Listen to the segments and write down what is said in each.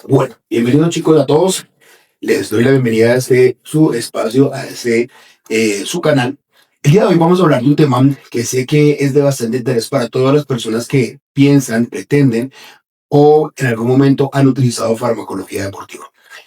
Bueno, bienvenidos chicos a todos. Les doy la bienvenida a este su espacio, a este su canal. El día de hoy vamos a hablar de un tema que sé que es de bastante interés para todas las personas que piensan, pretenden o en algún momento han utilizado farmacología deportiva.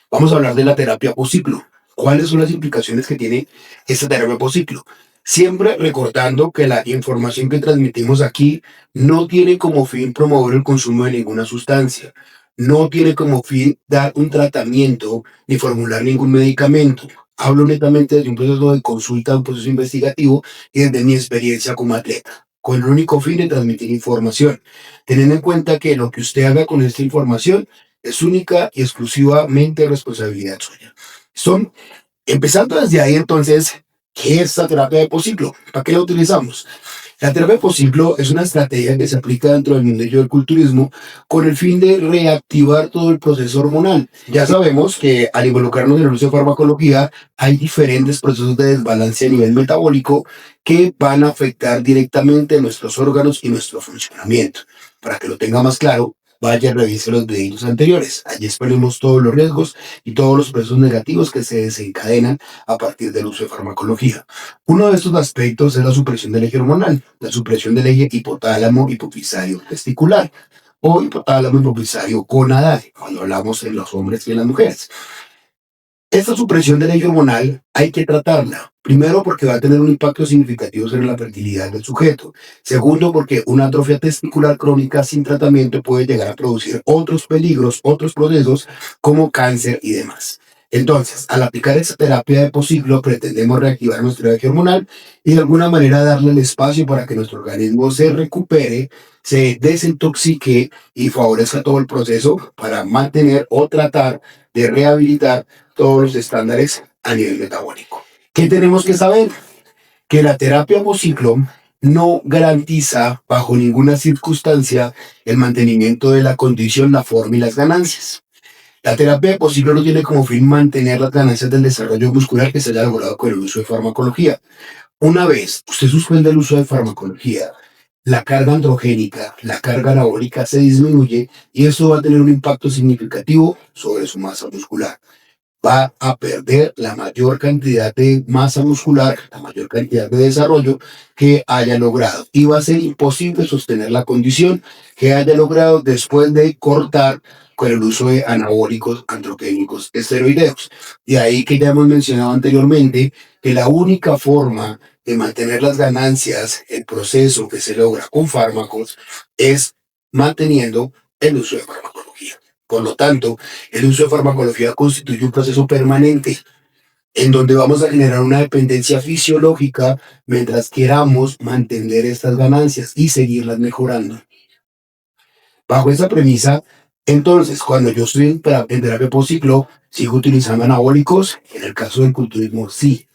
Vamos a hablar de la terapia post ciclo. ¿Cuáles son las implicaciones que tiene esta terapia post ciclo? Siempre recordando que la información que transmitimos aquí no tiene como fin promover el consumo de ninguna sustancia, no tiene como fin dar un tratamiento ni formular ningún medicamento. Hablo netamente desde un proceso de consulta, un proceso investigativo y desde mi experiencia como atleta, con el único fin de transmitir información, teniendo en cuenta que lo que usted haga con esta información es única y exclusivamente responsabilidad suya. Son, empezando desde ahí entonces, ¿qué es la terapia de posciclo? ¿Para qué la utilizamos? La terapia de posciclo es una estrategia que se aplica dentro del mundo del culturismo con el fin de reactivar todo el proceso hormonal. Ya sabemos que al involucrarnos en el uso de farmacología hay diferentes procesos de desbalance a nivel metabólico que van a afectar directamente nuestros órganos y nuestro funcionamiento. Para que lo tenga más claro, vaya y revise los videos anteriores. Allí exponemos todos los riesgos y todos los procesos negativos que se desencadenan a partir del uso de farmacología. Uno de estos aspectos es la supresión del eje hormonal, la supresión del eje hipotálamo hipofisario testicular o hipotálamo hipofisario gonadal, cuando hablamos en los hombres y en las mujeres. Esta supresión del eje hormonal hay que tratarla. Primero, porque va a tener un impacto significativo sobre la fertilidad del sujeto. Segundo, porque una atrofia testicular crónica sin tratamiento puede llegar a producir otros peligros, otros procesos como cáncer y demás. Entonces, al aplicar esta terapia de posciclo, pretendemos reactivar nuestro eje hormonal y de alguna manera darle el espacio para que nuestro organismo se recupere, se desintoxique y favorezca todo el proceso para mantener o tratar de rehabilitar todos los estándares a nivel metabólico. ¿Qué tenemos que saber? Que la terapia homociclo no garantiza bajo ninguna circunstancia el mantenimiento de la condición, la forma y las ganancias. La terapia de posciclo no tiene como fin mantener las ganancias del desarrollo muscular que se haya logrado con el uso de farmacología. Una vez usted suspende el uso de farmacología, la carga androgénica, la carga anabólica se disminuye y eso va a tener un impacto significativo sobre su masa muscular. Va a perder la mayor cantidad de masa muscular, la mayor cantidad de desarrollo que haya logrado. Y va a ser imposible sostener la condición que haya logrado después de cortar con el uso de anabólicos androgénicos esteroideos. De ahí que ya hemos mencionado anteriormente que la única forma de mantener las ganancias, el proceso que se logra con fármacos, es manteniendo el uso de farmacología. Por lo tanto, el uso de farmacología constituye un proceso permanente en donde vamos a generar una dependencia fisiológica mientras queramos mantener estas ganancias y seguirlas mejorando. Bajo esa premisa, entonces, cuando yo estoy en terapia post ciclo, sigo utilizando anabólicos. En el caso del culturismo, sí,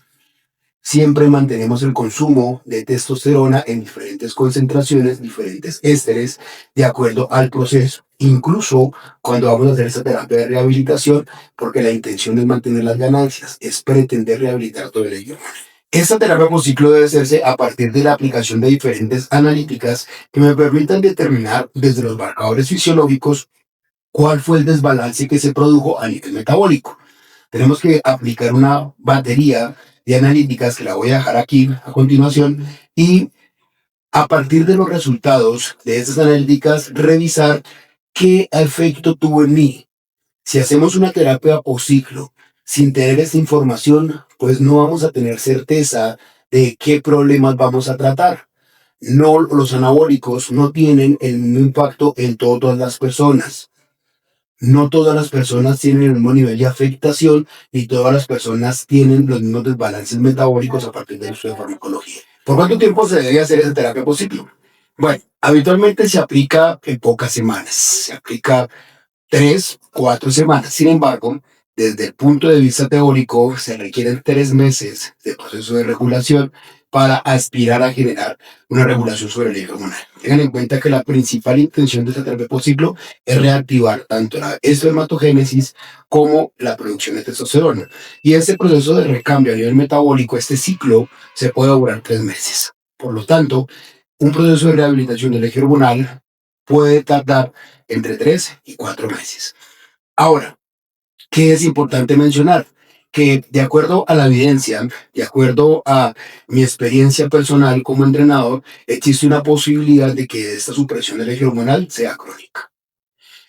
siempre mantenemos el consumo de testosterona en diferentes concentraciones, diferentes ésteres, de acuerdo al proceso. Incluso cuando vamos a hacer esta terapia de rehabilitación, porque la intención es mantener las ganancias, es pretender rehabilitar todo el ello. Esta terapia por ciclo debe hacerse a partir de la aplicación de diferentes analíticas que me permitan determinar desde los marcadores fisiológicos cuál fue el desbalance que se produjo a nivel metabólico. Tenemos que aplicar una batería de analíticas que la voy a dejar aquí a continuación y a partir de los resultados de estas analíticas revisar qué efecto tuvo en mí. Si hacemos una terapia o ciclo sin tener esta información, pues no vamos a tener certeza de qué problemas vamos a tratar. No, los anabólicos no tienen el mismo impacto en todas las personas. No todas las personas tienen el mismo nivel de afectación y todas las personas tienen los mismos desbalances metabólicos a partir del uso de farmacología. ¿Por cuánto tiempo se debe hacer esa terapia por ciclo? Bueno, habitualmente se aplica en pocas semanas, se aplica 3, 4 semanas. Sin embargo, desde el punto de vista teórico, se requieren 3 meses de proceso de regulación para aspirar a generar una regulación sobre el eje hormonal. Tengan en cuenta que la principal intención de esta terapia por ciclo es reactivar tanto la espermatogénesis como la producción de testosterona. Y este proceso de recambio a nivel metabólico, este ciclo, se puede durar 3 meses. Por lo tanto, un proceso de rehabilitación del eje hormonal puede tardar entre 3 y 4 meses. Ahora, ¿qué es importante mencionar? Que de acuerdo a la evidencia, de acuerdo a mi experiencia personal como entrenador, existe una posibilidad de que esta supresión del eje hormonal sea crónica.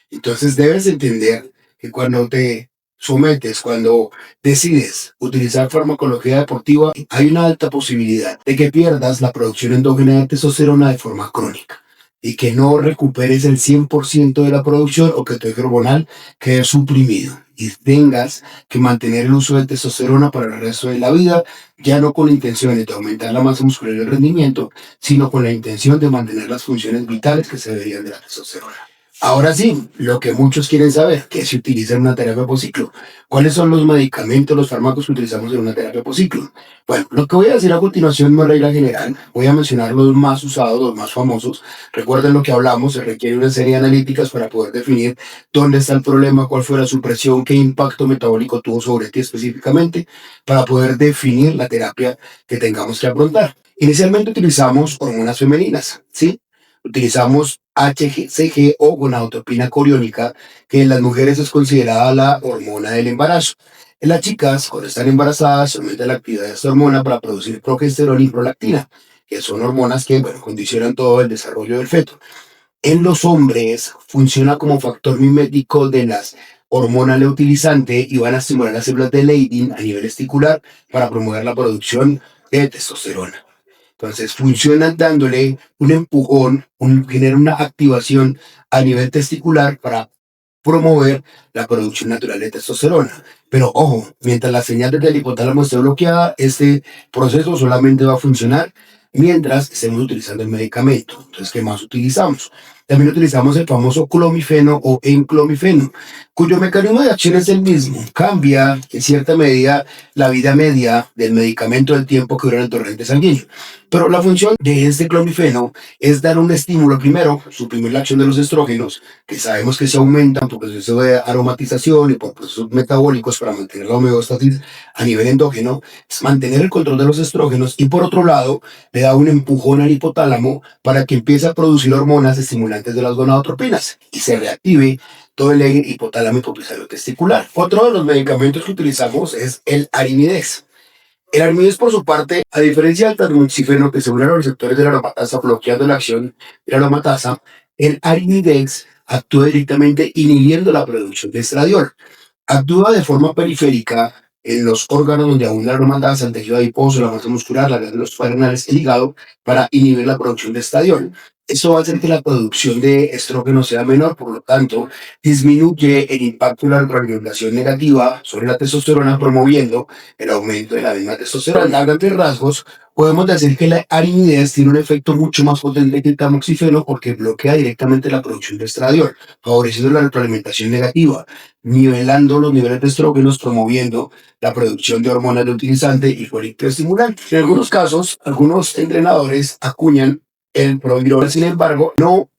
Entonces debes entender que cuando te sometes, cuando decides utilizar farmacología deportiva, hay una alta posibilidad de que pierdas la producción endógena de testosterona de forma crónica y que no recuperes el 100% de la producción o que tu eje hormonal quede suprimido y tengas que mantener el uso de testosterona para el resto de la vida, ya no con la intención de aumentar la masa muscular y el rendimiento, sino con la intención de mantener las funciones vitales que se deberían de la testosterona. Ahora sí, lo que muchos quieren saber, ¿qué se utiliza en una terapia por ciclo? ¿Cuáles son los medicamentos, los fármacos que utilizamos en una terapia por ciclo? Bueno, lo que voy a decir a continuación no es regla general, voy a mencionar los más usados, los más famosos. Recuerden lo que hablamos, se requiere una serie de analíticas para poder definir dónde está el problema, cuál fue la supresión, qué impacto metabólico tuvo sobre ti específicamente, para poder definir la terapia que tengamos que afrontar. Inicialmente utilizamos hormonas femeninas, ¿sí? Utilizamos HCG o gonadotropina coriónica, que en las mujeres es considerada la hormona del embarazo. En las chicas, cuando están embarazadas, se aumenta la actividad de esta hormona para producir progesterona y prolactina, que son hormonas que, bueno, condicionan todo el desarrollo del feto. En los hombres funciona como factor mimético de las hormonas leutilizante y van a estimular las células de Leydig a nivel testicular para promover la producción de testosterona. Entonces funcionan dándole un empujón, genera una activación a nivel testicular para promover la producción natural de testosterona. Pero ojo, mientras la señal del hipotálamo esté bloqueada, este proceso solamente va a funcionar mientras estemos utilizando el medicamento. Entonces, ¿qué más utilizamos? También utilizamos el famoso clomifeno o enclomifeno, cuyo mecanismo de acción es el mismo. Cambia en cierta medida la vida media del medicamento del tiempo que dura en el torrente sanguíneo. Pero la función de este clomifeno es dar un estímulo primero, suprimir la acción de los estrógenos, que sabemos que se aumentan por proceso de aromatización y por procesos metabólicos para mantener la homeostasis a nivel endógeno, es mantener el control de los estrógenos y por otro lado le da un empujón al hipotálamo para que empiece a producir hormonas estimulantes de las gonadotropinas y se reactive todo el eje hipotálamo hipofisario testicular. Otro de los medicamentos que utilizamos es el arimidex. El arimidex, por su parte, a diferencia del tamoxifeno que se une a los receptores de la aromatasa bloqueando la acción de la aromatasa, el arimidex actúa directamente inhibiendo la producción de estradiol. Actúa de forma periférica en los órganos donde abunda la aromatasa, el tejido adiposo, la masa muscular, las glándulas suprarrenales, el hígado, para inhibir la producción de estradiol. Esto va a hacer que la producción de estrógeno sea menor, por lo tanto, disminuye el impacto de la retroalimentación negativa sobre la testosterona, promoviendo el aumento de la misma testosterona. A grandes rasgos, podemos decir que la arimidez tiene un efecto mucho más potente que el tamoxifeno porque bloquea directamente la producción de estradiol, favoreciendo la retroalimentación negativa, nivelando los niveles de estrógenos, promoviendo la producción de hormonas luteinizante y folículo estimulante. En algunos casos, algunos entrenadores acuñan el provironal, sin embargo, no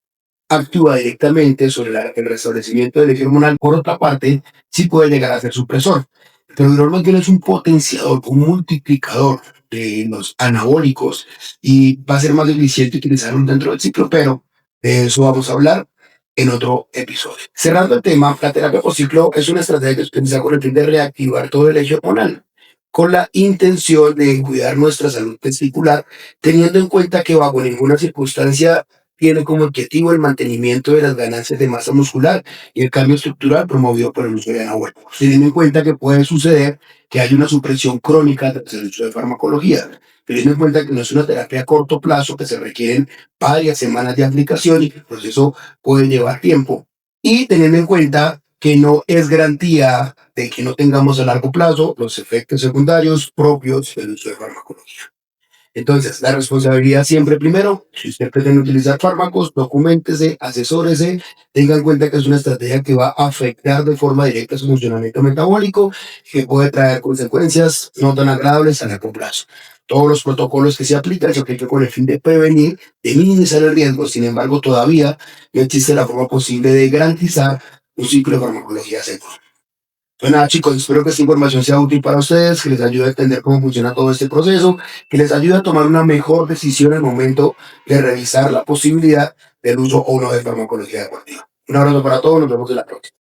actúa directamente sobre el restablecimiento del eje hormonal. Por otra parte, sí puede llegar a ser supresor. El provironal más bien es un potenciador, un multiplicador de los anabólicos y va a ser más eficiente utilizarlo dentro del ciclo, pero de eso vamos a hablar en otro episodio. Cerrando el tema, la terapia por ciclo es una estrategia que se utiliza con el fin de reactivar todo el eje hormonal, con la intención de cuidar nuestra salud testicular, teniendo en cuenta que bajo ninguna circunstancia tiene como objetivo el mantenimiento de las ganancias de masa muscular y el cambio estructural promovido por el uso de anabólicos. Teniendo en cuenta que puede suceder que hay una supresión crónica tras el uso de farmacología, teniendo en cuenta que no es una terapia a corto plazo, que se requieren varias semanas de aplicación y que el proceso puede llevar tiempo, y teniendo en cuenta que no es garantía de que no tengamos a largo plazo los efectos secundarios propios del uso de farmacología. Entonces, la responsabilidad siempre primero, si usted pretende utilizar fármacos, documéntese, asesórese, tenga en cuenta que es una estrategia que va a afectar de forma directa su funcionamiento metabólico, que puede traer consecuencias no tan agradables a largo plazo. Todos los protocolos que se aplican con el fin de prevenir, de minimizar el riesgo. Sin embargo, todavía no existe la forma posible de garantizar un ciclo de farmacología seguro. Pues nada, chicos, espero que esta información sea útil para ustedes, que les ayude a entender cómo funciona todo este proceso, que les ayude a tomar una mejor decisión al momento de revisar la posibilidad del uso o no de farmacología deportiva. Un abrazo para todos, nos vemos en la próxima.